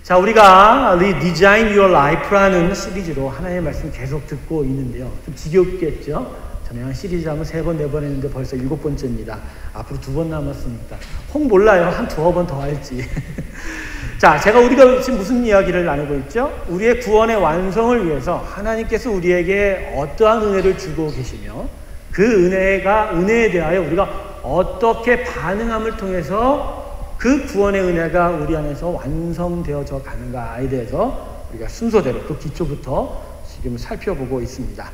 자, 우리가 Redesign Your Life라는 시리즈로 하나님의 말씀 계속 듣고 있는데요. 좀 지겹겠죠? 전에 시리즈 하면 3번, 4번 했는데 벌써 7번째입니다. 앞으로 2번 남았으니까. 혹 몰라요. 한 2번 더 할지. 자, 우리가 지금 무슨 이야기를 나누고 있죠? 우리의 구원의 완성을 위해서 하나님께서 우리에게 어떠한 은혜를 주고 계시며 그 은혜에 대하여 우리가 어떻게 반응함을 통해서 그 구원의 은혜가 우리 안에서 완성되어져 가는가에 대해서 우리가 순서대로 그 기초부터 지금 살펴보고 있습니다.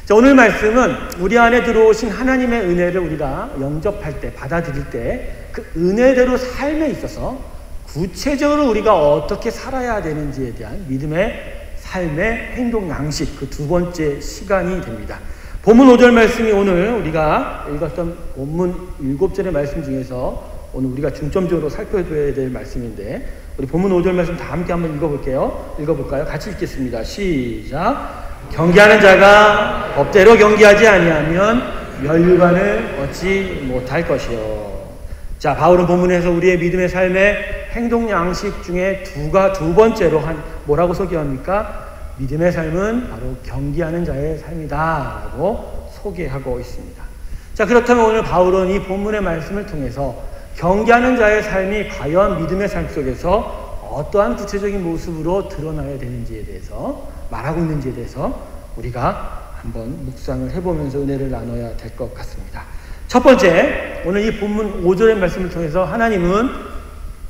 자, 오늘 말씀은 우리 안에 들어오신 하나님의 은혜를 우리가 영접할 때, 받아들일 때 그 은혜대로 삶에 있어서 구체적으로 우리가 어떻게 살아야 되는지에 대한 믿음의 삶의 행동 양식, 그 2번째 시간이 됩니다. 본문 5절 말씀이 오늘 우리가 읽었던 본문 7절의 말씀 중에서 오늘 우리가 중점적으로 살펴줘야 될 말씀인데, 우리 본문 5절 말씀 다 함께 한번 읽어볼까요? 같이 읽겠습니다. 시작. 경계하는 자가 법대로 경계하지 아니하면 멸류관을 얻지 못할 것이요. 자, 바울은 본문에서 우리의 믿음의 삶의 행동 양식 중에 두 번째로 뭐라고 소개합니까? 믿음의 삶은 바로 경계하는 자의 삶이다 라고 소개하고 있습니다. 자, 그렇다면 오늘 바울은 이 본문의 말씀을 통해서 경계하는 자의 삶이 과연 믿음의 삶 속에서 어떠한 구체적인 모습으로 드러나야 되는지에 대해서 말하고 있는지에 대해서 우리가 한번 묵상을 해보면서 은혜를 나눠야 될 것 같습니다. 첫 번째, 오늘 이 본문 5절의 말씀을 통해서 하나님은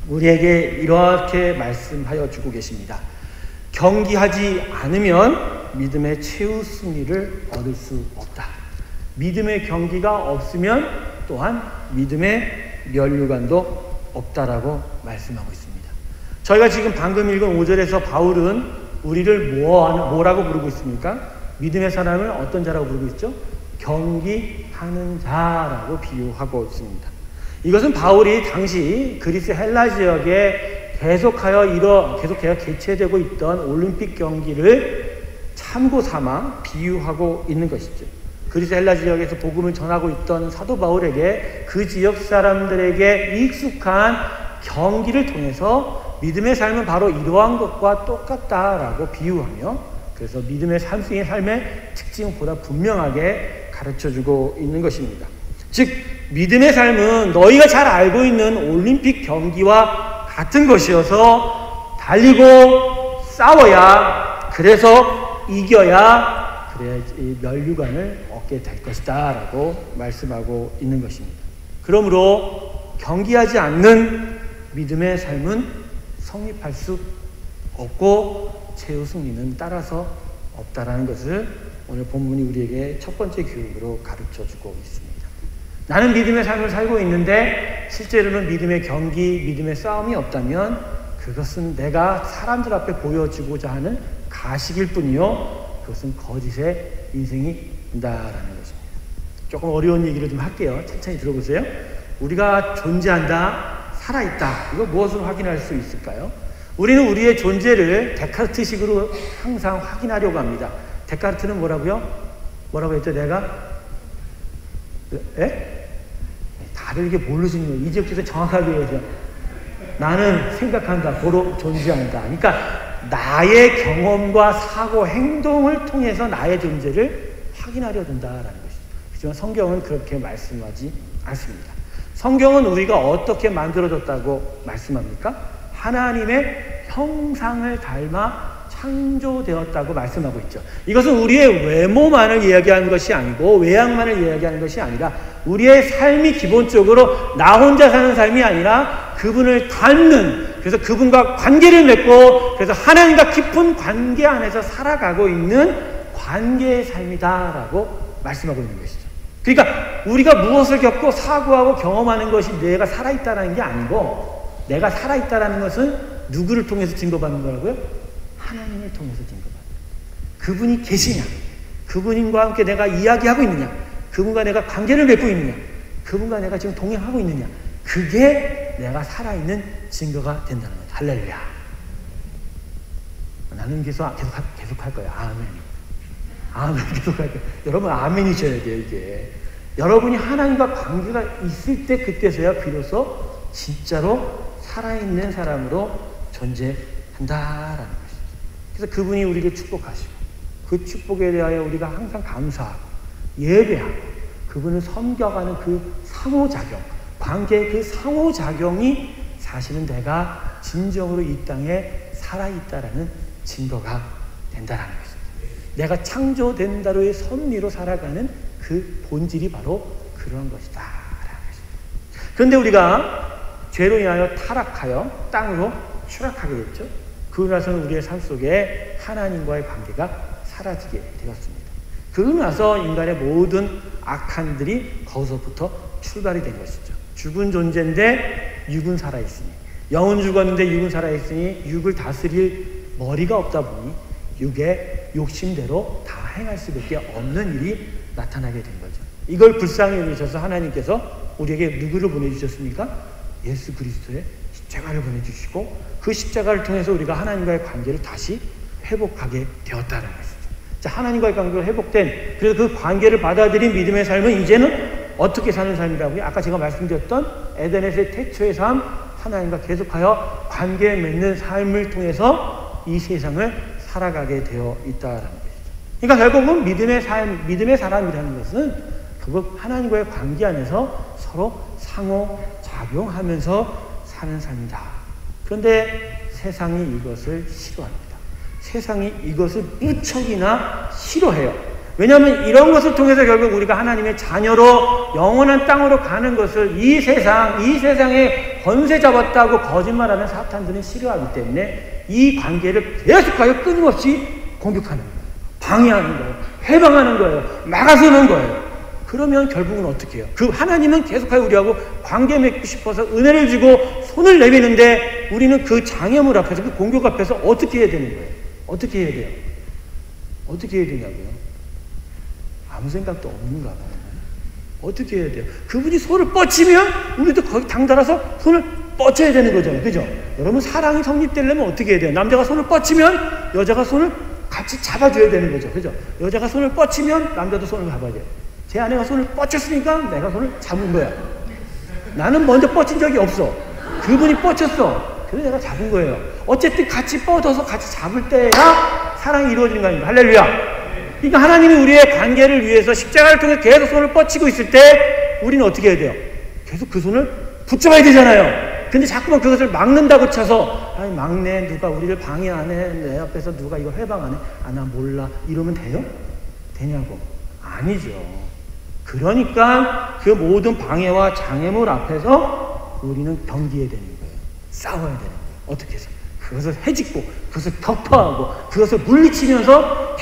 우리에게 이렇게 말씀하여 주고 계십니다. 경계하지 않으면 믿음의 최후 승리를 얻을 수 없다. 믿음의 경계가 없으면 또한 믿음의 멸류관도 없다라고 말씀하고 있습니다. 저희가 지금 방금 읽은 5절에서 바울은 우리를 뭐라고 부르고 있습니까? 믿음의 사람을 어떤 자라고 부르고 있죠? 경계하는 자라고 비유하고 있습니다. 이것은 바울이 당시 그리스 헬라 지역에 계속하여 개최되고 있던 올림픽 경기를 참고 삼아 비유하고 있는 것이죠. 그리스 헬라 지역에서 복음을 전하고 있던 사도 바울에게 그 지역 사람들에게 익숙한 경기를 통해서 믿음의 삶은 바로 이러한 것과 똑같다라고 비유하며, 그래서 믿음의 삶의 특징보다 분명하게 가르쳐주고 있는 것입니다. 즉, 믿음의 삶은 너희가 잘 알고 있는 올림픽 경기와 같은 것이어서 달리고 싸워야, 그래서 이겨야 그래야 멸류관을 얻게 될 것이다 라고 말씀하고 있는 것입니다. 그러므로 경계하지 않는 믿음의 삶은 성립할 수 없고 최후 승리는 따라서 없다라는 것을 오늘 본문이 우리에게 첫 번째 교육으로 가르쳐주고 있습니다. 나는 믿음의 삶을 살고 있는데 실제로는 믿음의 경기, 믿음의 싸움이 없다면 그것은 내가 사람들 앞에 보여주고자 하는 가식일 뿐이요, 그것은 거짓의 인생이 된다라는 것입니다. 조금 어려운 얘기를 좀 할게요. 천천히 들어보세요. 우리가 존재한다, 살아있다. 이거 무엇으로 확인할 수 있을까요? 우리는 우리의 존재를 데카르트식으로 항상 확인하려고 합니다. 데카르트는 뭐라고요? 뭐라고 했죠? 다들 이게 모르시는 거예요. 이 지역에서 정확하게 얘기하죠. 나는 생각한다, 고로 존재한다. 그러니까 나의 경험과 사고, 행동을 통해서 나의 존재를 확인하려 든다라는 것이죠. 하지만 성경은 그렇게 말씀하지 않습니다. 성경은 우리가 어떻게 만들어졌다고 말씀합니까? 하나님의 형상을 닮아 창조되었다고 말씀하고 있죠. 이것은 우리의 외모만을 이야기하는 것이 아니고 외양만을 이야기하는 것이 아니라 우리의 삶이 기본적으로 나 혼자 사는 삶이 아니라 그분을 닮는, 그래서 그분과 관계를 맺고 그래서 하나님과 깊은 관계 안에서 살아가고 있는 관계의 삶이다라고 말씀하고 있는 것이죠. 그러니까 우리가 무엇을 겪고 사고하고 경험하는 것이 내가 살아있다는 게 아니고, 내가 살아있다는 것은 누구를 통해서 증거받는 거라고요? 하나님을 통해서 증거받는 거예요. 그분이 계시냐, 그분과 함께 내가 이야기하고 있느냐, 그분과 내가 관계를 맺고 있느냐, 그분과 내가 지금 동행하고 있느냐, 그게 내가 살아있는 증거가 된다는 거예요. 할렐루야. 나는 계속 할 거야. 아멘, 계속 할 거야. 여러분 아멘이셔야 돼요. 이게 여러분이 하나님과 관계가 있을 때, 그때서야 비로소 진짜로 살아있는 사람으로 존재하는 한다라는 것이죠. 그래서 그분이 우리를 축복하시고 그 축복에 대하여 우리가 항상 감사하고 예배하고 그분을 섬겨가는 그 상호작용, 관계의 그 상호작용이 사실은 내가 진정으로 이 땅에 살아있다라는 증거가 된다라는 것입니다. 내가 창조된다로의 섭리로 살아가는 그 본질이 바로 그런 것이다 라는 것입니다. 그런데 우리가 죄로 인하여 타락하여 땅으로 추락하게 됐죠. 그러고 나서는 우리의 삶 속에 하나님과의 관계가 사라지게 되었습니다. 그러고 나서 인간의 모든 악한들이 거기서부터 출발이 된 것이죠. 죽은 존재인데 육은 살아있으니, 영은 죽었는데 육은 살아있으니 육을 다스릴 머리가 없다 보니 육의 욕심대로 다 행할 수밖에 없는 일이 나타나게 된 거죠. 이걸 불쌍히 여기셔서 하나님께서 우리에게 누구를 보내주셨습니까? 예수 그리스도의 십자가를 보내주시고 그 십자가를 통해서 우리가 하나님과의 관계를 다시 회복하게 되었다는 것이죠. 자, 하나님과의 관계가 회복된, 그래서 그 관계를 받아들인 믿음의 삶은 이제는 어떻게 사는 삶이라고요? 아까 제가 말씀드렸던 에덴에서의 태초의 삶, 하나님과 계속하여 관계 맺는 삶을 통해서 이 세상을 살아가게 되어 있다는 것이죠. 그러니까 결국은 믿음의 삶, 믿음의 사람이라는 것은 결국 하나님과의 관계 안에서 서로 상호작용하면서 사는 삶이다. 그런데 세상이 이것을 싫어합니다. 세상이 이것을 무척이나 싫어해요. 왜냐하면 이런 것을 통해서 결국 우리가 하나님의 자녀로 영원한 땅으로 가는 것을 이 세상에 권세 잡았다고 거짓말하는 사탄들은 싫어하기 때문에 이 관계를 계속하여 끊임없이 공격하는 거예요. 방해하는 거예요. 해방하는 거예요. 막아서는 거예요. 그러면 결국은 어떻게 해요? 그 하나님은 계속하여 우리하고 관계 맺고 싶어서 은혜를 주고 손을 내미는데 우리는 그 장애물 앞에서, 그 공격 앞에서 어떻게 해야 되는 거예요? 어떻게 해야 돼요? 어떻게 해야 되냐고요? 아무 생각도 없는가 봐요. 어떻게 해야 돼요? 그분이 손을 뻗치면 우리도 거기 당달아서 손을 뻗쳐야 되는 거잖아요. 그죠? 여러분, 사랑이 성립되려면 어떻게 해야 돼요? 남자가 손을 뻗치면 여자가 손을 같이 잡아줘야 되는 거죠. 그죠? 여자가 손을 뻗치면 남자도 손을 잡아줘요. 제 아내가 손을 뻗쳤으니까 내가 손을 잡은 거야. 나는 먼저 뻗친 적이 없어. 그분이 뻗쳤어. 그래서 내가 잡은 거예요. 어쨌든 같이 뻗어서 같이 잡을 때야 사랑이 이루어지는 거 아닙니까? 할렐루야. 그러니까 하나님이 우리의 관계를 위해서 십자가를 통해 계속 손을 뻗치고 있을 때 우리는 어떻게 해야 돼요? 계속 그 손을 붙잡아야 되잖아요. 근데 자꾸만 그것을 막는다고 쳐서, 아니 막내, 누가 우리를 방해하네, 내 앞에서 누가 이걸 해방하네, 아 나 몰라, 이러면 돼요? 되냐고. 아니죠. 그러니까 그 모든 방해와 장애물 앞에서 우리는 견디어야 되는 거예요. 싸워야 되는 거예요. 어떻게 해서? 그것을 헤집고 그것을 격파하고 그것을 물리치면서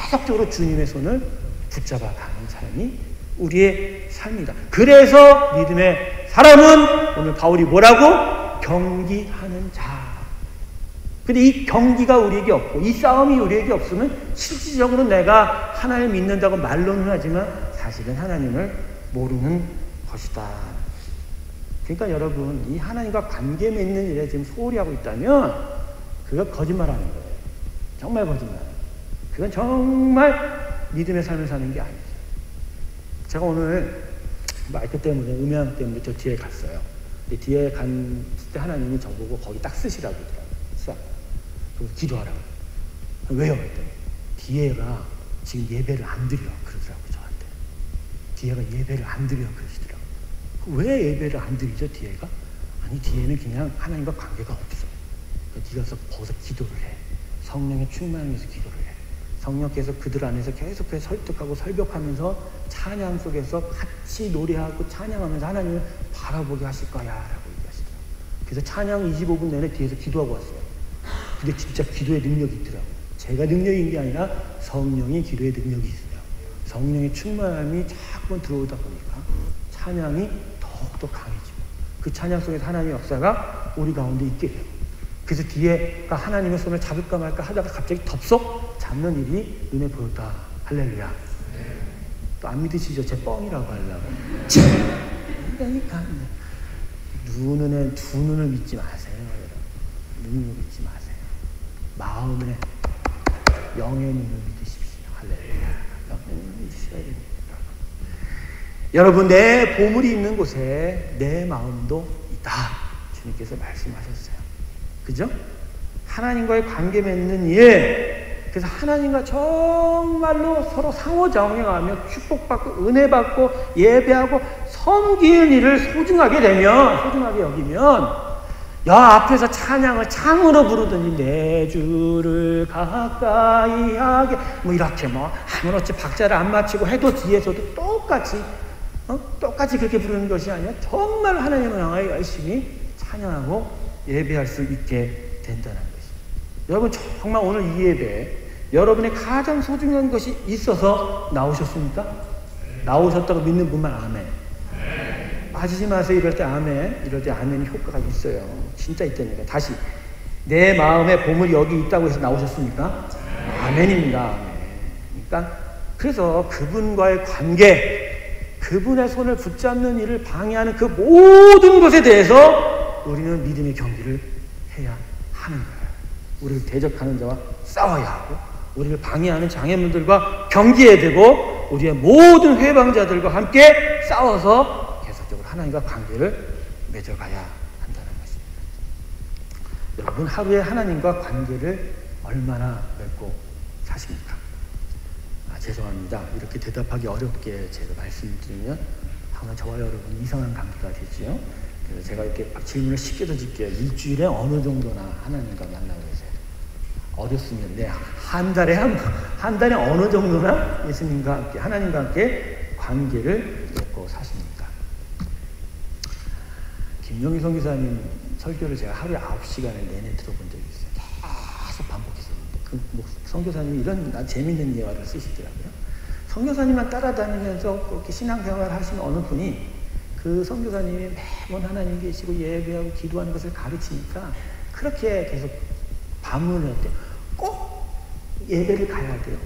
계속적으로 주님의 손을 붙잡아가는 삶이 우리의 삶이다. 그래서 믿음의 사람은 오늘 바울이 뭐라고? 경기하는 자. 근데 이 경기가 우리에게 없고 이 싸움이 우리에게 없으면 실질적으로 내가 하나님을 믿는다고 말로는 하지만 사실은 하나님을 모르는 것이다. 그러니까 여러분, 이 하나님과 관계 맺는 일에 지금 소홀히 하고 있다면 그거 거짓말하는 거예요. 정말 거짓말. 그건 정말 믿음의 삶을 사는 게 아니죠. 제가 오늘 마이크 때문에, 음향 때문에 저 뒤에 갔어요. 근데 뒤에 갔을 때 하나님이 저보고 거기 딱 쓰시라고 그러더라고요. 그리고 기도하라고. 왜요? 그랬더니 뒤에가 지금 예배를 안 드려 그러더라고요. 저한테. 뒤에가 예배를 안 드려 그러시더라고요. 왜 예배를 안 드리죠? 뒤에가? 아니 뒤에는 그냥 하나님과 관계가 없어. 뒤가서 거기서 기도를 해. 성령의 충만함에서 기도를 해. 성령께서 그들 안에서 계속해서 설득하고 설벽하면서 찬양 속에서 같이 노래하고 찬양하면서 하나님을 바라보게 하실 거야 라고 얘기하시더라고요. 그래서 찬양 25분 내내 뒤에서 기도하고 왔어요. 근데 진짜 기도의 능력이 있더라고요. 제가 능력인 게 아니라 성령이 기도의 능력이 있어요. 성령의 충만함이 자꾸 들어오다 보니까 찬양이 더욱더 강해지고 그 찬양 속에서 하나님의 역사가 우리 가운데 있게 돼요. 그래서 뒤에가 하나님의 손을 잡을까 말까 하다가 갑자기 덥석 잡는 일이 눈에 보였다. 할렐루야. 또 안 믿으시죠? 제 뻥이라고 하려고. 그러니까 두 눈을 믿지 마세요. 눈을 믿지 마세요. 마음에 영의 눈을 믿으십시오. 할렐루야. 영의 눈을 믿으셔야 됩니다. 여러분, 내 보물이 있는 곳에 내 마음도 있다. 주님께서 말씀하셨어요. 그죠? 하나님과의 관계 맺는 일, 그래서 하나님과 정말로 서로 상호작용하며 축복받고 은혜받고 예배하고 섬기는 일을 소중하게 여기면 여 앞에서 찬양을 창으로 부르더니 내 주를 가까이 하게 뭐 이렇게 뭐 아무렇지 박자를 안 맞추고 해도 뒤에서도 똑같이 그렇게 부르는 것이 아니라 정말 하나님을 향하여 열심히 찬양하고 예배할 수 있게 된다는 것입니다. 여러분 정말 오늘 이 예배 여러분의 가장 소중한 것이 있어서 나오셨습니까? 나오셨다고 믿는 분만 아멘. 빠지지 마세요. 이럴 때 아멘이 효과가 있어요. 진짜 있다니까. 다시 내 마음에 보물이 여기 있다고 해서 나오셨습니까? 아멘입니다. 아멘. 그러니까 그래서 그분과의 관계, 그분의 손을 붙잡는 일을 방해하는 그 모든 것에 대해서 우리는 믿음의 경기를 해야 하는 거예요. 우리를 대적하는 자와 싸워야 하고 우리를 방해하는 장애물들과 경기해야 되고 우리의 모든 회방자들과 함께 싸워서 하나님과 관계를 맺어가야 한다는 것입니다. 여러분 하루에 하나님과 관계를 얼마나 맺고 사십니까? 죄송합니다. 이렇게 대답하기 어렵게 제가 말씀드리면 아마 저와 여러분 이상한 관계가 되지요. 그래서 제가 이렇게 질문을 쉽게 던질게요. 일주일에 어느 정도나 하나님과 만나고 계세요? 어렵으면 한 달에 어느 정도나 예수님과 함께 하나님과 함께 관계를 맺고 사십니까? 김용희 선교사님 설교를 제가 하루에 9시간을 내내 들어본 적이 있어요. 계속 반복했었는데 그 선교사님이 이런 재밌는 예화를 쓰시더라고요. 선교사님만 따라다니면서 그렇게 신앙생활을 하시는 어느 분이 그 선교사님이 매번 하나님 계시고 예배하고 기도하는 것을 가르치니까 그렇게 계속 반문을 했대요. 꼭 예배를 가야 돼요.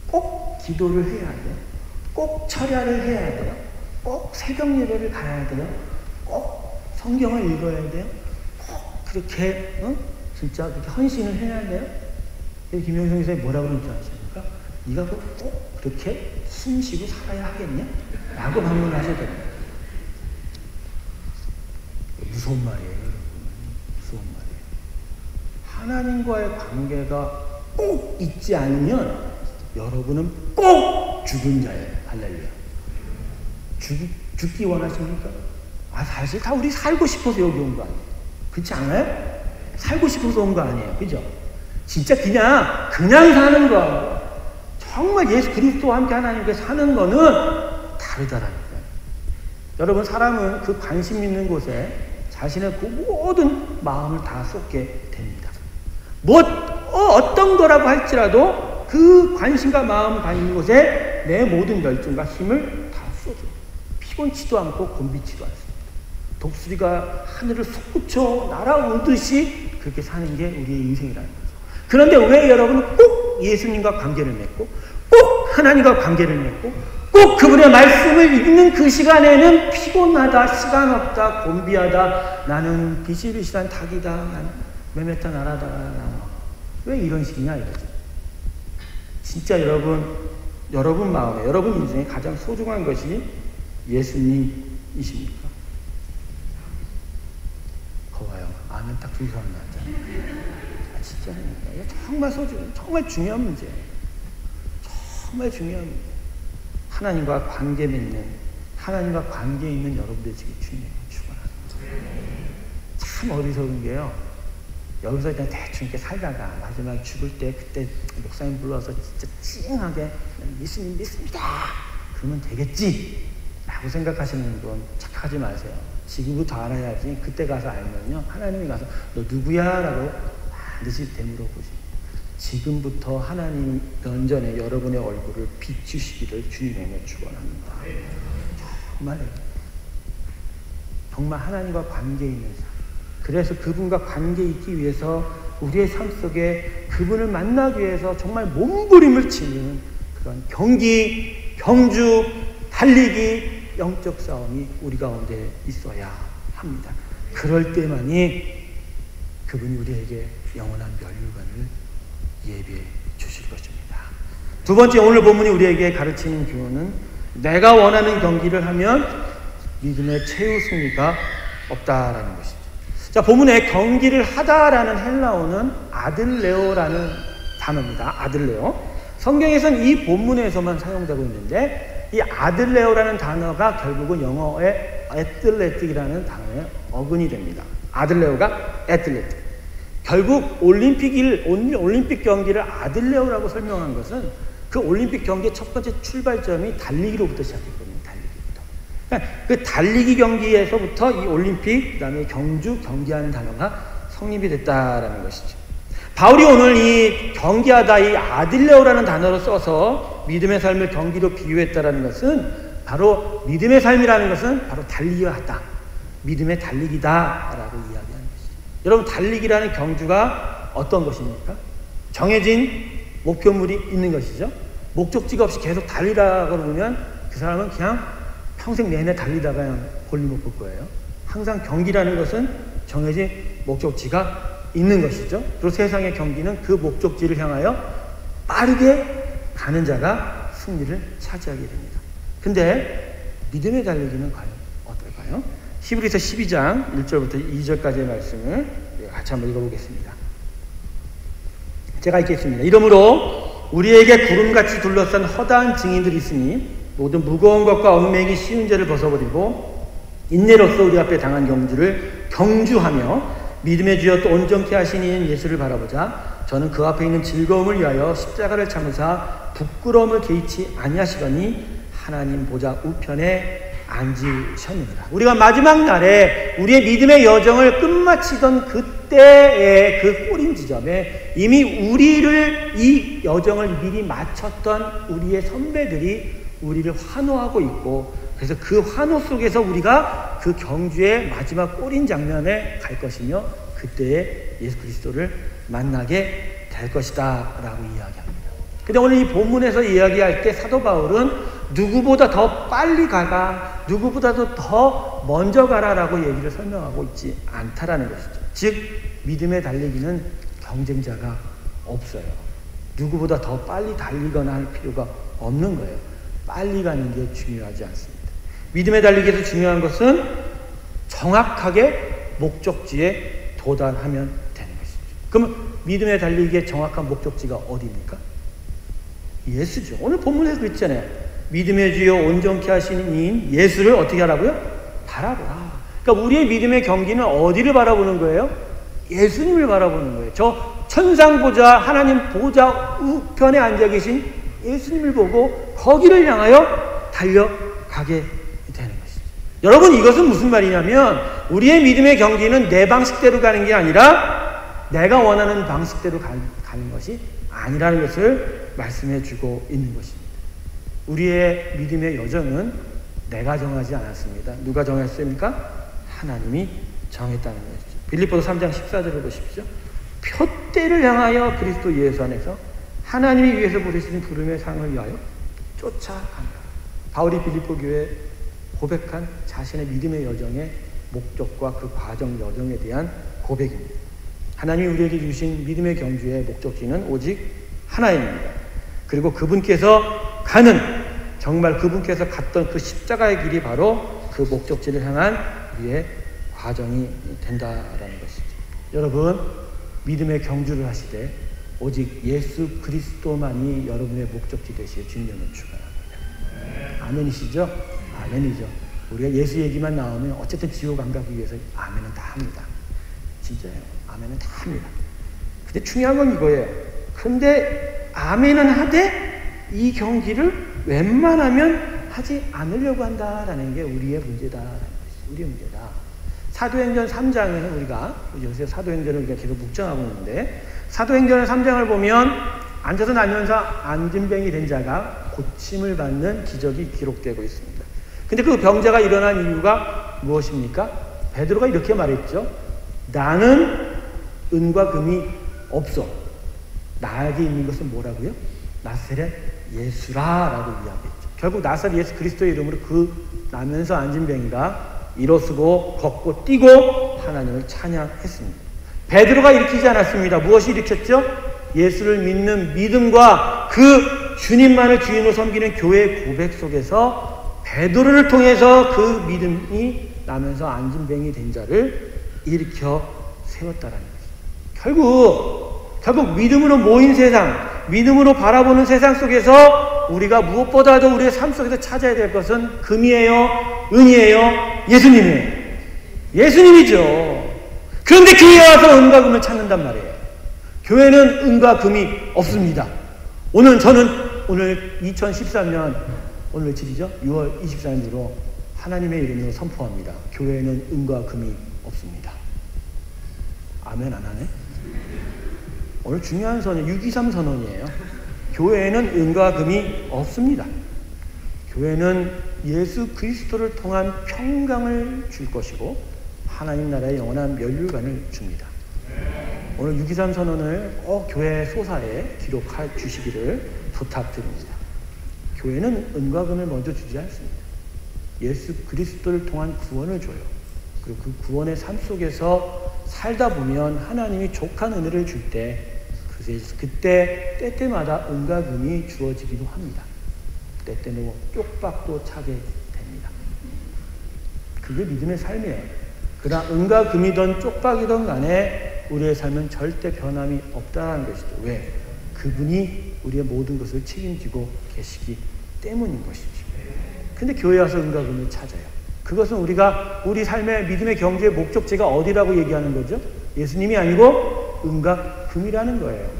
꼭 기도를 해야 돼요. 꼭 철야를 해야 돼요. 꼭 새벽 예배를 가야 돼요. 꼭 성경을 읽어야 돼요. 꼭 그렇게 진짜 그렇게 헌신을 해야 돼요. 김용희 선생님이 뭐라고 그러는지 아십니까? 네가 꼭 그렇게 숨쉬고 살아야 하겠냐? 라고 반문하셔야 됩니다. 무서운 말이에요. 무서운 말이에요. 하나님과의 관계가 꼭 있지 않으면 여러분은 꼭 죽은 자예요. 할렐루야. 죽기 원하십니까? 사실 다 우리 살고 싶어서 여기 온 거 아니에요. 그렇지 않아요? 살고 싶어서 온 거 아니에요. 그죠? 진짜 그냥 사는 거. 정말 예수 그리스도와 함께 하나님께 사는 거는 다르다라니까요. 여러분 사람은 그 관심 있는 곳에 자신의 그 모든 마음을 다 쏟게 됩니다. 어떤 거라고 할지라도 그 관심과 마음을 가진 곳에 내 모든 열정과 힘을 다 쏟아요. 피곤치도 않고 곤비치도 않습니다. 독수리가 하늘을 솟구쳐 날아오듯이 그렇게 사는 게 우리의 인생이라는 거죠. 그런데 왜 여러분은 꼭 예수님과 관계를 맺고 꼭 하나님과 관계를 맺고 꼭 그분의 말씀을 읽는 그 시간에는 피곤하다, 시간 없다, 곤비하다, 나는 비실비실한 닭이다, 나는 메메타 나라다, 왜 이런 식이냐 이거죠. 진짜 여러분 마음에, 여러분 인생에 가장 소중한 것이 예수님이십니까? 거봐요. 아멘 딱 두 사람 나왔잖아요. 진짜입니다. 이거 정말 소중한, 정말 중요한 문제예요. 정말 중요한 문제. 하나님과 관계 맺는, 하나님과 관계 있는 여러분들 지금 주님의 축원합니다. 참 어리석은 게요. 여기서 그냥 대충 이렇게 살다가 마지막 죽을 때 그때 목사님 불러서 진짜 찡하게 예수님 믿습니다. 그러면 되겠지. 라고 생각하시는 분 착각하지 마세요. 지금부터 알아야지. 그때 가서 알면요. 하나님이 가서 너 누구야? 라고 반드시 되물어보십니다. 지금부터 하나님 면전에 여러분의 얼굴을 비추시기를 주님의 축원합니다. 정말 하나님과 관계 있는 삶. 그래서 그분과 관계 있기 위해서 우리의 삶 속에 그분을 만나기 위해서 정말 몸부림을 치는 그런 경기, 경주, 달리기, 영적 싸움이 우리 가운데 있어야 합니다. 그럴 때만이 그분이 우리에게 영원한 면류관을 예비해 주실 것입니다. 두 번째, 오늘 본문이 우리에게 가르치는 교훈은 내가 원하는 경기를 하면 믿음의 최후 승리가 없다라는 것입니다. 자, 본문에 경기를 하다라는 헬라어는 아들레오라는 단어입니다. 아들레오. 성경에서는 이 본문에서만 사용되고 있는데 이 아들레오라는 단어가 결국은 영어의 애틀레틱이라는 단어의 어근이 됩니다. 아들레오가 애틀레틱. 결국 올림픽 경기를 아들레오라고 설명한 것은 그 올림픽 경기의 첫 번째 출발점이 달리기로부터 시작했거든요. 달리기부터. 그러니까 그 달리기 경기에서부터 이 올림픽, 그다음에 경기하는 단어가 성립이 됐다라는 것이죠. 바울이 오늘 이 경기하다 이 아들레오라는 단어를 써서 믿음의 삶을 경기로 비유했다라는 것은 바로 믿음의 삶이라는 것은 바로 달리기와 같다. 믿음의 달리기다라고 이야기하는 것이죠. 여러분, 달리기라는 경주가 어떤 것입니까? 정해진 목표물이 있는 것이죠. 목적지가 없이 계속 달리다가 그러면 그 사람은 그냥 평생 내내 달리다가 그냥 볼일 못 볼 거예요. 항상 경기라는 것은 정해진 목적지가 있는 것이죠. 그리고 세상의 경기는 그 목적지를 향하여 빠르게 가는 자가 승리를 차지하게 됩니다. 근데 믿음의 달리기는 과연 어떨까요? 히브리서 12장 1절부터 2절까지의 말씀을 같이 한번 읽어보겠습니다. 제가 읽겠습니다. 이러므로 우리에게 구름같이 둘러싼 허다한 증인들이 있으니 모든 무거운 것과 얽매이기 쉬운 죄를 벗어버리고 인내로써 우리 앞에 당한 경주를 경주하며 믿음의 주여 또 온전케 하신 이인 예수를 바라보자. 저는 그 앞에 있는 즐거움을 위하여 십자가를 참으사 부끄러움을 개의치 아니하시더니 하나님 보좌 우편에 앉으셨느니라. 우리가 마지막 날에 우리의 믿음의 여정을 끝마치던 그때의 그 꼬린 지점에 이미 우리를 이 여정을 미리 마쳤던 우리의 선배들이 우리를 환호하고 있고, 그래서 그 환호 속에서 우리가 그 경주의 마지막 꼬린 장면에 갈 것이며 그때에 예수 그리스도를 만나게 될 것이다 라고 이야기합니다. 근데 오늘 이 본문에서 이야기할 때 사도 바울은 누구보다 더 빨리 가라, 누구보다도 더 먼저 가라라고 얘기를 설명하고 있지 않다라는 것이죠. 즉 믿음의 달리기는 경쟁자가 없어요. 누구보다 더 빨리 달리거나 할 필요가 없는 거예요. 빨리 가는 게 중요하지 않습니다. 믿음의 달리기에서 중요한 것은 정확하게 목적지에 도달하면 되는 것이죠. 그러면 믿음의 달리기의 정확한 목적지가 어디입니까? 예수죠. 오늘 본문에서 그랬잖아요. 믿음의 주여 온전케 하시는 이인 예수를 어떻게 하라고요? 바라보라. 그러니까 우리의 믿음의 경기는 어디를 바라보는 거예요? 예수님을 바라보는 거예요. 저 천상 보좌, 하나님 보좌 우편에 앉아 계신 예수님을 보고 거기를 향하여 달려가게 되는 것이죠. 여러분, 이것은 무슨 말이냐면 우리의 믿음의 경기는 내 방식대로 가는 게 아니라 내가 원하는 방식대로 가는 것이 아니라는 것을 말씀해 주고 있는 것입니다. 우리의 믿음의 여정은 내가 정하지 않았습니다. 누가 정했습니까? 하나님이 정했다는 것이죠. 빌립보서 3장 14절을 보십시오. 표대를 향하여 그리스도 예수 안에서 하나님이 위해서 부르시는 부름의 상을 위하여 쫓아간다. 바울이 빌립보 교회에 고백한 자신의 믿음의 여정의 목적과 그 과정 여정에 대한 고백입니다. 하나님이 우리에게 주신 믿음의 경주의 목적지는 오직 하나입니다. 그리고 그분께서 가는, 정말 그분께서 갔던 그 십자가의 길이 바로 그 목적지를 향한 우리의 과정이 된다라는 것이죠. 여러분, 믿음의 경주를 하시되 오직 예수 그리스도만이 여러분의 목적지 되시길 주님을 축원합니다. 아멘이시죠? 아멘이죠. 우리가 예수 얘기만 나오면 어쨌든 지옥 안 가기 위해서 아멘은 다 합니다. 진짜예요. 아멘은 다 합니다. 근데 중요한 건 이거예요. 근데 아멘은 하되 이 경기를 웬만하면 하지 않으려고 한다라는 게 우리의 문제다라는 것이죠. 우리의 문제다. 사도행전 3장에는 우리가 요새 사도행전을 우리가 계속 묵상하고 있는데, 사도행전 3장을 보면 앉아서 나면서 안진병이 된 자가 고침을 받는 기적이 기록되고 있습니다. 근데 그 병자가 일어난 이유가 무엇입니까? 베드로가 이렇게 말했죠. 나는 은과 금이 없어. 나에게 있는 것은 뭐라고요? 나사렛 예수라 라고 이야기했죠. 결국 나사렛 예수 그리스도의 이름으로 그 나면서 안진병이가 일어서고 걷고 뛰고 하나님을 찬양했습니다. 베드로가 일으키지 않았습니다. 무엇이 일으켰죠? 예수를 믿는 믿음과 그 주님만을 주인으로 섬기는 교회의 고백 속에서 베드로를 통해서 그 믿음이 나면서 안진병이 된 자를 일으켜 세웠다라는 것입니다. 결국 믿음으로 모인 세상, 믿음으로 바라보는 세상 속에서 우리가 무엇보다도 우리의 삶 속에서 찾아야 될 것은 금이에요? 은이에요? 예수님이에요. 예수님이죠. 그런데 교회에 와서 은과 금을 찾는단 말이에요. 교회는 은과 금이 없습니다. 오늘 2013년 오늘 며칠이죠? 6월 24일으로 하나님의 이름으로 선포합니다. 교회는 은과 금이 없습니다. 아멘 안 하네? 오늘 중요한 선언, 623 선언이에요. 교회에는 은과 금이 없습니다. 교회는 예수 그리스도를 통한 평강을 줄 것이고 하나님 나라의 영원한 면류관을 줍니다. 오늘 623 선언을 꼭 교회 소사에 기록해 주시기를 부탁드립니다. 교회는 은과 금을 먼저 주지 않습니다. 예수 그리스도를 통한 구원을 줘요. 그리고 그 구원의 삶 속에서 살다 보면 하나님이 족한 은혜를 줄 때 그때 때때마다 은과 금이 주어지기도 합니다. 때때로 쪽박도 차게 됩니다. 그게 믿음의 삶이에요. 그러나 은과 금이든 쪽박이든 간에 우리의 삶은 절대 변함이 없다는 것이죠. 왜? 그분이 우리의 모든 것을 책임지고 계시기 때문인 것이죠. 근데 교회에 와서 은과 금을 찾아요. 그것은 우리가 우리 삶의 믿음의 경주의 목적지가 어디라고 얘기하는 거죠? 예수님이 아니고 은과 금이라는 거예요.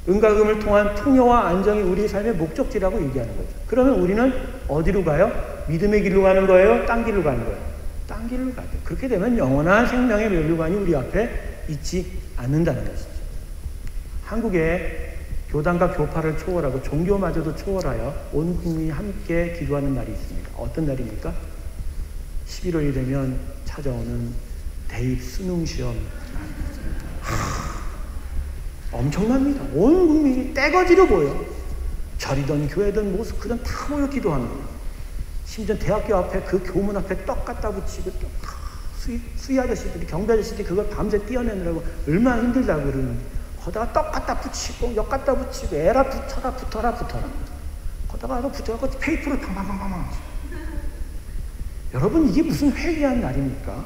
은과 금을 통한 풍요와 안정이 우리 삶의 목적지라고 얘기하는 거죠. 그러면 우리는 어디로 가요? 믿음의 길로 가는 거예요? 딴 길로 가는 거예요? 딴 길로 가죠. 그렇게 되면 영원한 생명의 면류관이 우리 앞에 있지 않는다는 것이죠. 한국에 교단과 교파를 초월하고 종교마저도 초월하여 온 국민이 함께 기도하는 날이 있습니다. 어떤 날입니까? 11월이 되면 찾아오는 대입 수능 시험. 엄청납니다. 온 국민이 떼거지로 보여. 절이든 교회든 모스크든 다 모여 기도합니다. 심지어 대학교 앞에 그 교문 앞에 떡 갖다 붙이고 수의 아저씨들이 경비 아저씨들이 그걸 밤새 띄어내느라고 얼마나 힘들다고 그러는데 거기다가 떡 갖다 붙이고 역 갖다 붙이고 에라 붙어라 거기다가 붙여갖고 페이프를 팡팡팡팡. 여러분 이게 무슨 회개한 날입니까?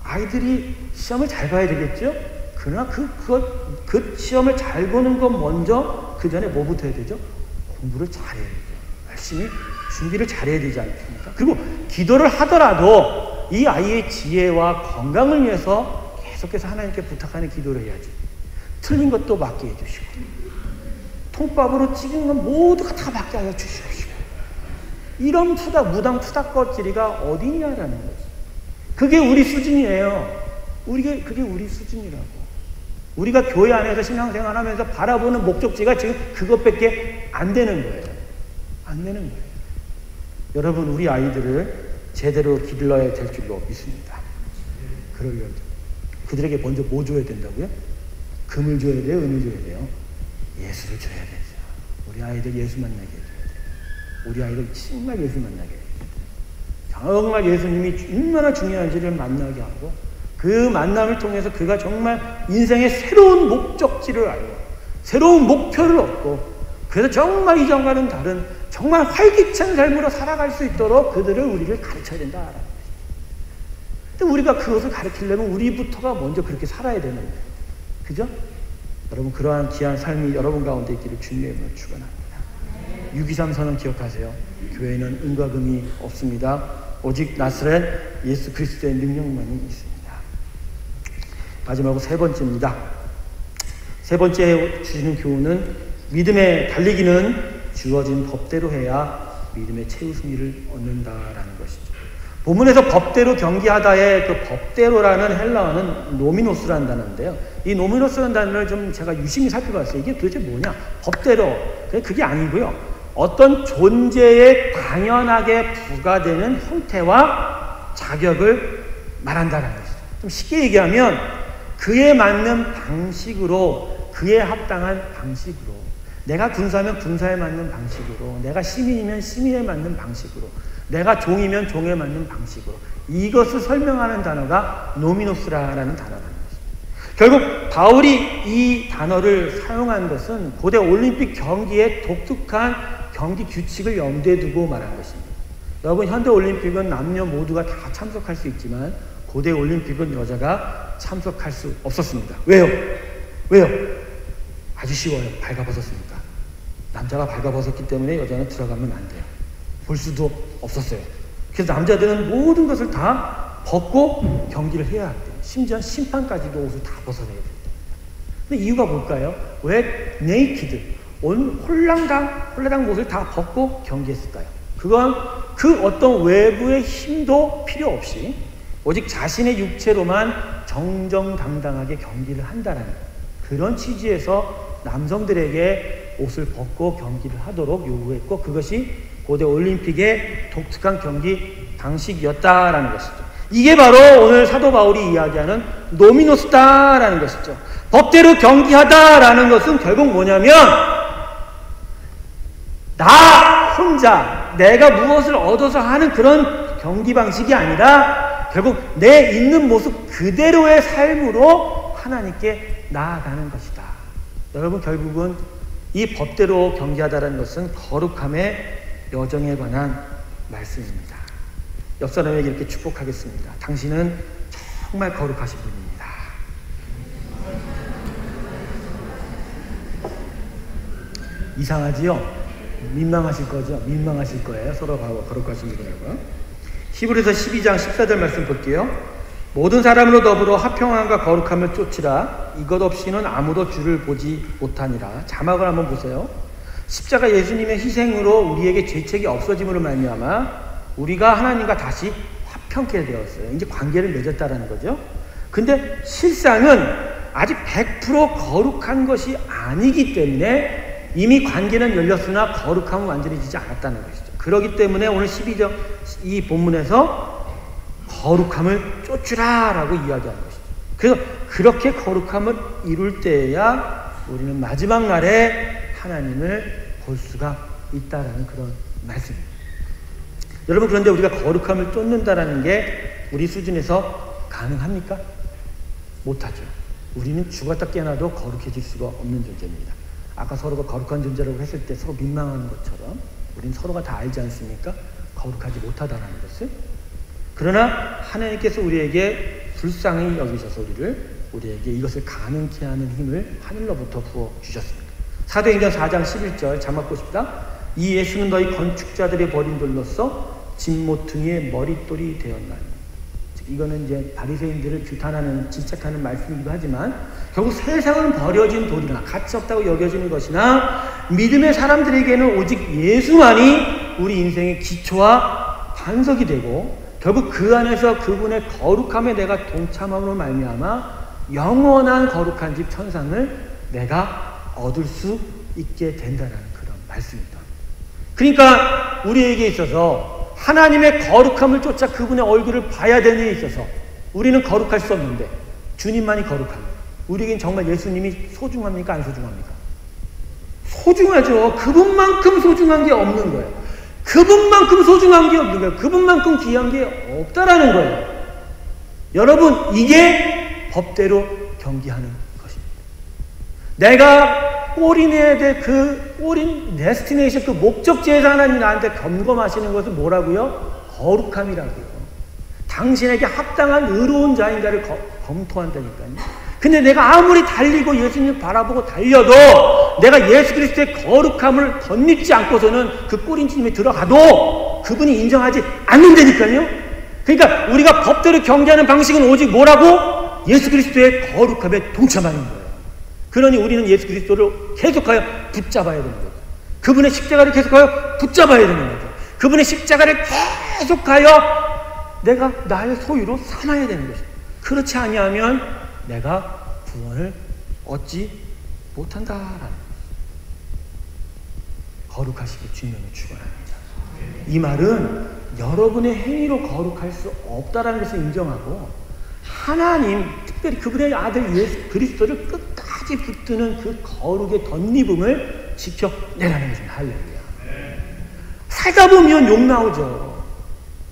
아이들이 시험을 잘 봐야 되겠죠? 그러나 그 시험을 잘 보는 것 먼저 그 전에 뭐부터 해야 되죠? 공부를 잘해야 되죠. 열심히 준비를 잘해야 되지 않습니까? 그리고 기도를 하더라도 이 아이의 지혜와 건강을 위해서 계속해서 하나님께 부탁하는 기도를 해야지. 틀린 것도 맞게 해주시고 통밥으로 찍은 건 모두가 다 맞게 하여 주시옵시고 이런 무당 푸닥거리가 어디냐라는 거지. 그게 우리 수준이에요. 그게 우리 수준이라고. 우리가 교회 안에서 신앙생활하면서 바라보는 목적지가 지금 그것밖에 안 되는 거예요. 안 되는 거예요. 여러분 우리 아이들을 제대로 길러야 될 줄로 믿습니다. 그러려면 그들에게 먼저 뭐 줘야 된다고요? 금을 줘야 돼요? 은을 줘야 돼요? 예수를 줘야 되죠. 우리 아이들 예수 만나게 해줘야 돼요. 우리 아이들 정말 예수 만나게 해줘야 돼요. 정말 예수님이 얼마나 중요한지를 만나게 하고 그 만남을 통해서 그가 정말 인생의 새로운 목적지를 알고 새로운 목표를 얻고 그래서 정말 이전과는 다른 정말 활기찬 삶으로 살아갈 수 있도록 그들을 우리를 가르쳐야 된다라는 것입니다. 근데 우리가 그것을 가르치려면 우리부터가 먼저 그렇게 살아야 되는 거예요. 그죠? 여러분 그러한 귀한 삶이 여러분 가운데 있기를 주님의 이름으로 축원합니다. 623 선언 기억하세요. 교회는 은과 금이 없습니다. 오직 나사렛 예수 그리스도의 능력만이 있습니다. 마지막으로 세 번째입니다. 세 번째 주시는 교훈은 믿음의 달리기는 주어진 법대로 해야 믿음의 최후 승리를 얻는다라는 것이죠. 본문에서 법대로 경기하다의 그 법대로라는 헬라어는 노미노스라는 단어인데요. 이 노미노스라는 단어를 좀 제가 유심히 살펴봤어요. 이게 도대체 뭐냐? 법대로. 그게 아니고요. 어떤 존재에 당연하게 부과되는 형태와 자격을 말한다는 것이죠. 좀 쉽게 얘기하면 그에 맞는 방식으로, 그에 합당한 방식으로, 내가 군사면 군사에 맞는 방식으로, 내가 시민이면 시민에 맞는 방식으로, 내가 종이면 종에 맞는 방식으로 이것을 설명하는 단어가 노미노스라는 단어라는 것입니다. 결국 바울이 이 단어를 사용한 것은 고대 올림픽 경기의 독특한 경기 규칙을 염두에 두고 말한 것입니다. 여러분 현대 올림픽은 남녀 모두가 다 참석할 수 있지만 고대 올림픽은 여자가 참석할 수 없었습니다. 왜요? 왜요? 아주 쉬워요. 발가벗었으니까. 남자가 발가벗었기 때문에 여자는 들어가면 안 돼요. 볼 수도 없었어요. 그래서 남자들은 모든 것을 다 벗고 경기를 해야 돼요. 심지어 심판까지도 옷을 다 벗어내야 돼요. 근데 이유가 뭘까요? 왜 네이키드, 홀라당 옷을 다 벗고 경기했을까요? 그건 그 어떤 외부의 힘도 필요 없이 오직 자신의 육체로만 정정당당하게 경기를 한다는 그런 취지에서 남성들에게 옷을 벗고 경기를 하도록 요구했고, 그것이 고대 올림픽의 독특한 경기 방식이었다라는 것이죠. 이게 바로 오늘 사도 바울이 이야기하는 노미노스다라는 것이죠. 법대로 경기하다라는 것은 결국 뭐냐면 나 혼자 내가 무엇을 얻어서 하는 그런 경기 방식이 아니라 결국 내 있는 모습 그대로의 삶으로 하나님께 나아가는 것이다. 여러분, 결국은 이 법대로 경기하다라는 것은 거룩함의 여정에 관한 말씀입니다. 옆 사람에게 이렇게 축복하겠습니다. 당신은 정말 거룩하신 분입니다. 이상하지요? 민망하실 거죠? 민망하실 거예요. 서로 거룩하신 분이라고요. 히브리서 12장 14절 말씀 볼게요. 모든 사람으로 더불어 화평함과 거룩함을 쫓으라. 이것 없이는 아무도 주를 보지 못하니라. 자막을 한번 보세요. 십자가 예수님의 희생으로 우리에게 죄책이 없어짐으로 말미암아 우리가 하나님과 다시 화평케 되었어요. 이제 관계를 맺었다라는 거죠. 근데 실상은 아직 100% 거룩한 것이 아니기 때문에 이미 관계는 열렸으나 거룩함은 완전해지지 않았다는 것이죠. 그렇기 때문에 오늘 12절 이 본문에서 거룩함을 쫓으라 라고 이야기하는 것이죠. 그래서 그렇게 거룩함을 이룰 때야 우리는 마지막 날에 하나님을 볼 수가 있다라는 그런 말씀입니다. 여러분, 그런데 우리가 거룩함을 쫓는다라는 게 우리 수준에서 가능합니까? 못하죠. 우리는 죽었다 깨어나도 거룩해질 수가 없는 존재입니다. 아까 서로가 거룩한 존재라고 했을 때 서로 민망한 것처럼 우리는 서로가 다 알지 않습니까? 거룩하지 못하다라는 것을. 그러나 하나님께서 우리에게 불쌍히 여기셔서 우리에게 이것을 가능케 하는 힘을 하늘로부터 부어주셨습니다. 사도행전 4장 11절 자막 보십시다. 이 예수는 너희 건축자들의 버린 돌로서 진모퉁이의 머릿돌이 되었나니. 이거는 이제 바리새인들을 규탄하는 질책하는 말씀이기도 하지만 결국 세상은 버려진 돌이나 가치 없다고 여겨지는 것이나 믿음의 사람들에게는 오직 예수만이 우리 인생의 기초와 반석이 되고 결국 그 안에서 그분의 거룩함에 내가 동참함으로 말미암아 영원한 거룩한 집 천상을 내가 얻을 수 있게 된다는 그런 말씀입니다. 그러니까 우리에게 있어서 하나님의 거룩함을 쫓아 그분의 얼굴을 봐야 되는 데 있어서 우리는 거룩할 수 없는데 주님만이 거룩합니다. 우리에겐 정말 예수님이 소중합니까? 안 소중합니까? 소중하죠. 그분만큼 소중한 게 없는 거예요. 그분만큼 소중한 게 없는 거예요. 그분만큼 귀한 게 없다라는 거예요. 여러분, 이게 법대로 경기하는 것입니다. 내가 올인해야 될 그 올인 데스티네이션, 그 목적지에서 하나님 나한테 점검하시는 것은 뭐라고요? 거룩함이라고요. 당신에게 합당한 의로운 자인가를 검토한다니까요. 근데 내가 아무리 달리고 예수님을 바라보고 달려도 내가 예수 그리스도의 거룩함을 덧입지 않고서는 그 꼬린지님에 들어가도 그분이 인정하지 않는다니까요. 그러니까 우리가 법대로 경계하는 방식은 오직 뭐라고? 예수 그리스도의 거룩함에 동참하는 거예요. 그러니 우리는 예수 그리스도를 계속하여 붙잡아야 되는 거죠. 그분의 십자가를 계속하여 붙잡아야 되는 거죠. 그분의 십자가를 계속하여 내가 나의 소유로 삼아야 되는 것이죠. 그렇지 아니하면 내가 구원을 얻지 못한다라는 거예요. 거룩하시길 주님을 축원합니다. 이 말은 여러분의 행위로 거룩할 수 없다라는 것을 인정하고 하나님, 특별히 그분의 아들 예수 그리스도를 끝까지 붙드는 그 거룩의 덧입음을 지켜내라는 것입니다. 할렐루야. 살다 보면 욕 나오죠.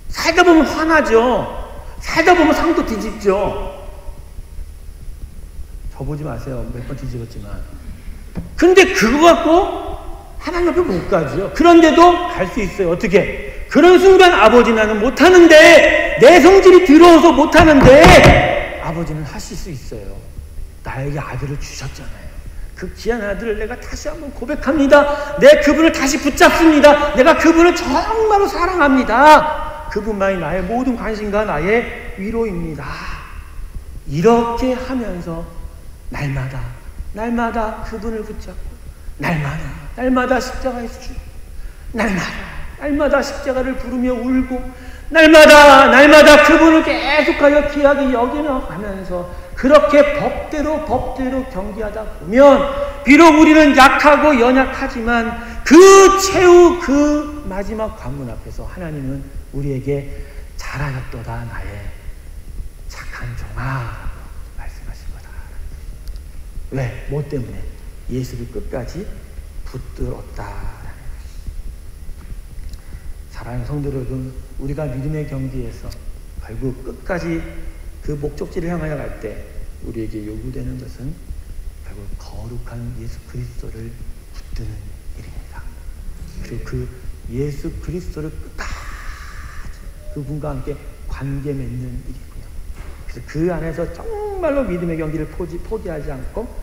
살다 보면 화나죠. 살다 보면 상도 뒤집죠. 저 보지 마세요. 몇 번 뒤집었지만. 근데 그거 갖고 하나님 앞에 못 가죠. 그런데도 갈 수 있어요. 어떻게? 그런 순간 아버지 나는 못하는데, 내 성질이 들어서 못하는데 아버지는 하실 수 있어요. 나에게 아들을 주셨잖아요. 그 귀한 아들을 내가 다시 한번 고백합니다. 내 그분을 다시 붙잡습니다. 내가 그분을 정말로 사랑합니다. 그분만이 나의 모든 관심과 나의 위로입니다. 이렇게 하면서 날마다 그분을 붙잡고 날마다 십자가에서 죽고 날마다 십자가를 부르며 울고 날마다 그분을 계속하여 귀하게 여기며 가면서 그렇게 법대로 경기하다 보면 비록 우리는 약하고 연약하지만 그 최후 그 마지막 관문 앞에서 하나님은 우리에게 잘하였도다 나의 착한 종아 말씀하신 거다. 왜? 뭐 때문에? 예수를 끝까지 붙들었다라는 것이. 사랑하는 성도 여러분, 우리가 믿음의 경기에서 결국 끝까지 그 목적지를 향하여 갈 때 우리에게 요구되는 것은 결국 거룩한 예수 그리스도를 붙드는 일입니다. 그리고 그 예수 그리스도를 끝까지 그분과 함께 관계 맺는 일이고요. 그래서 그 안에서 정말로 믿음의 경기를 포기하지 않고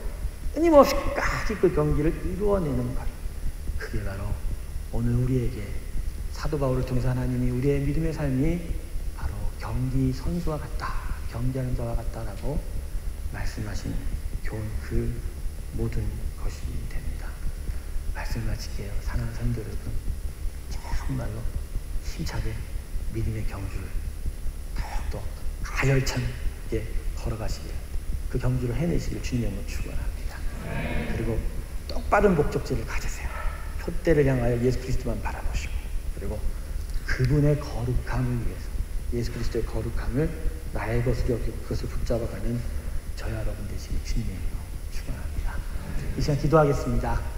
끊임없이 끝까지 그 경기를 이루어내는 것. 그게 바로 오늘 우리에게 사도 바울을 통해서 하나님이 우리의 믿음의 삶이 바로 경기 선수와 같다, 경기하는 자와 같다라고 말씀하신 교훈 그 모든 것이 됩니다. 말씀 마칠게요. 사랑하는 성도 여러분, 정말로 힘차게 믿음의 경주를 더욱더 가열차게 걸어가시길, 그 경주를 해내시길 주님으로 축원합니다. 그리고 똑바른 목적지를 가지세요. 표대를 향하여 예수 그리스도만 바라보시고, 그리고 그분의 거룩함을 위해서, 예수 그리스도의 거룩함을 나의 것으로 여기고 그것을 붙잡아가는 저와 여러분 되시길 주님으로 축원합니다. 이 시간 기도하겠습니다.